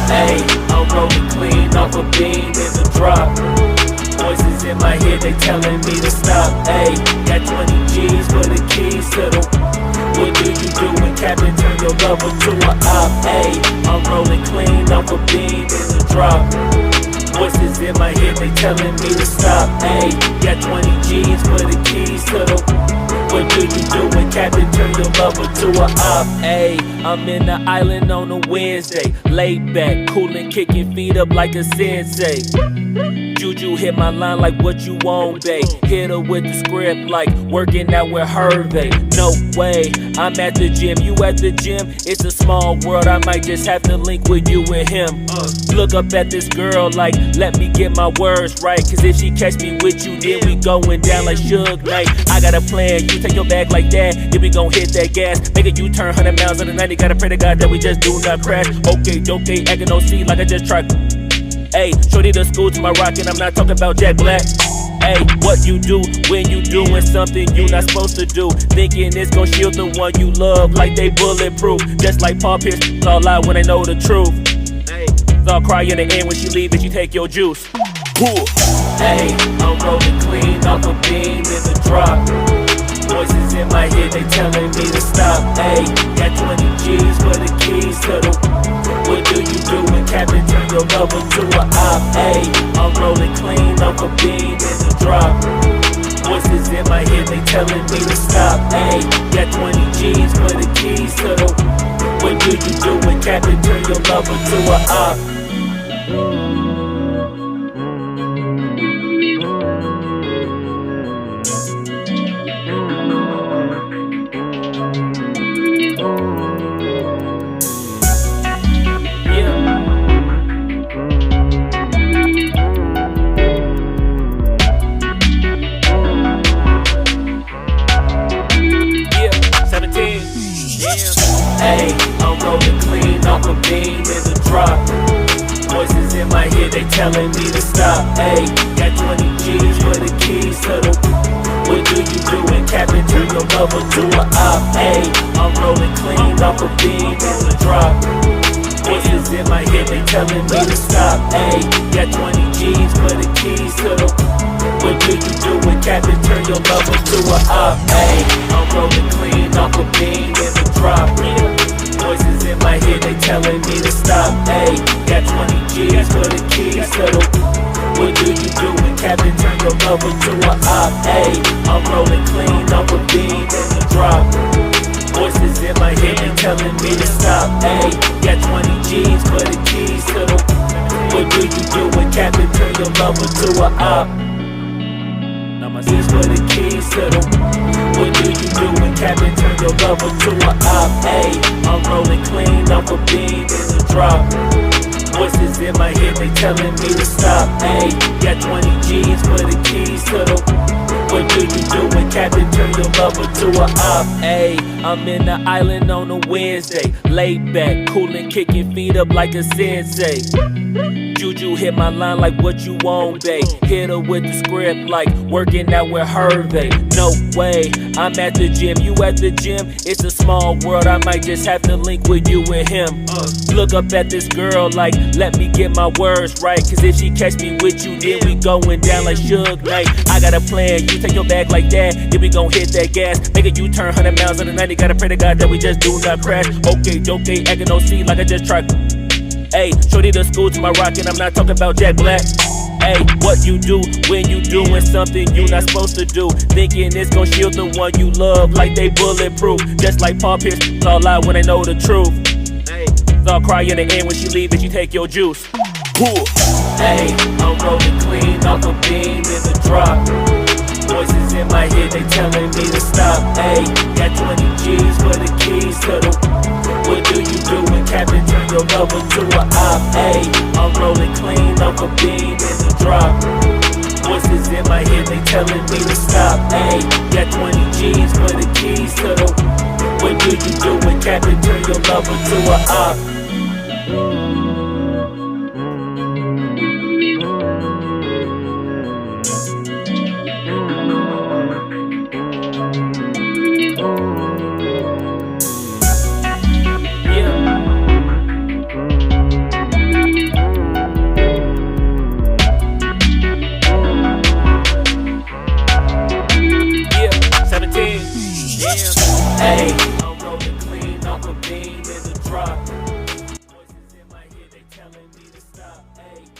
Ayy, I'm rolling clean off a bean in the drop. Voices in my head, they telling me to stop. Ayy, got 20 G's for the keys to the. What do you do when Captain turn your lover to a op? Ayy, I'm rolling clean off a bean in the drop. Voices in my head, they telling me to stop. Ayy, got 20 G's for the keys to the. What do you do when Captain turn your lover to a op? Ayy, I'm in the island on a Wednesday, laid back, coolin', kicking feet up like a sensei. Juju hit my line like what you want, babe. Hit her with the script like working out with Hervey. No way, I'm at the gym, you at the gym. It's a small world, I might just have to link with you and him. Look up at this girl like, let me get my words right. Cause if she catch me with you, then we going down like Suge Knight. I got a plan, you take your bag like that, then we gon' hit that gas. Make a U-turn 100 miles on the 90, gotta pray to God that we just do not crash. Okay, acting OC like I just tried. Ayy, shorty the school to my rock and I'm not talking about Jack Black. Ayy, what you do when you doing something you not supposed to do? Thinking it's gon' shield the one you love like they bulletproof. Just like Paul Pierce, all lie when they know the truth. Ayy, so I'll cry in the end when she leave and she take your juice. Ayy, I'm rolling clean off a beam in the drop. Voices in my head, they telling me to stop. Ayy, got 20 G's for the keys to the. What do you do when Captain turn your lover to a op? Ayy, I'm rolling clean off a beam in the drop. Voices in my head, they telling me to stop. Ayy, got 20 G's for the keys to the. What do you do when Captain turn your lover to a op? Yeah, 17. Ayy, I'm rolling clean off a beam in the drop. Voices in my head, they telling me to stop. Ayy, got 20 G's for the keys to the. What do you do when Captain turn your lover to a op? Ayy, I'm rolling clean off a beam in the drop. Voices in my head, they telling me to stop. Ayy, got 20 G's for the keys to the. What do you do when Captain turn your lover to a op? Ayy, I'm rolling clean off a beam in the drop. Voices in my head, they telling me to stop. Ayy, got 20 G's for the keys to the. What do you do when Captain turn your lover to a op? Ayy, I'm rolling clean off a beam in the drop. Voices in my head, they telling me to stop. Ayy, got 20 G's for the keys to the. What do you do when Captain turn your lover to a op? Now my G's for the keys to the. What do you do when Captain turn your lover to a op? Ayy, I'm rolling clean off a beam in the drop. Voices in my head, they telling me to stop. Ayy, got 20 G's for the keys to the. What do you do when Captain turn your lover to a op? Ayy, I'm in the island on a Wednesday, laid back, coolin', kicking feet up like a sensei. Juju hit my line like what you want, babe. Hit her with the script like working out with Hervey. No way, I'm at the gym, you at the gym. It's a small world, I might just have to link with you and him. Look up at this girl like, let me get my words right. Cause if she catch me with you, then we going down like Suge Knight. I got a plan, you take your bag like that, then we gon' hit that gas. Make a U-turn 100 miles in the 90, gotta pray to God that we just do not crash. Okay, acting on C like I just tried. Ayy, shorty the school to my rock and I'm not talking about Jack Black. Ayy, what you do when you doing something you not supposed to do? Thinking it's gon' shield the one you love like they bulletproof. Just like Paul Pierce, it's all lie when they know the truth. Ayy, all cry in the end when she leave and she take your juice. Ayy, I'm rolling clean off a beam in the drop. Voices in my head, they telling me to stop. Ayy, got 20 G's for the keys to the. What do you do when Captain turn your lover to a op? Ayy, I'm rolling clean off a beam in the drop. Voices in my head, they telling me to stop. Ayy, got 20 G's for the keys to the. What do you do when Captain turn your lover to a op? Ayy, I'm rolling clean off a beam in the drop. Voices in my head, they telling me to stop. Ayy.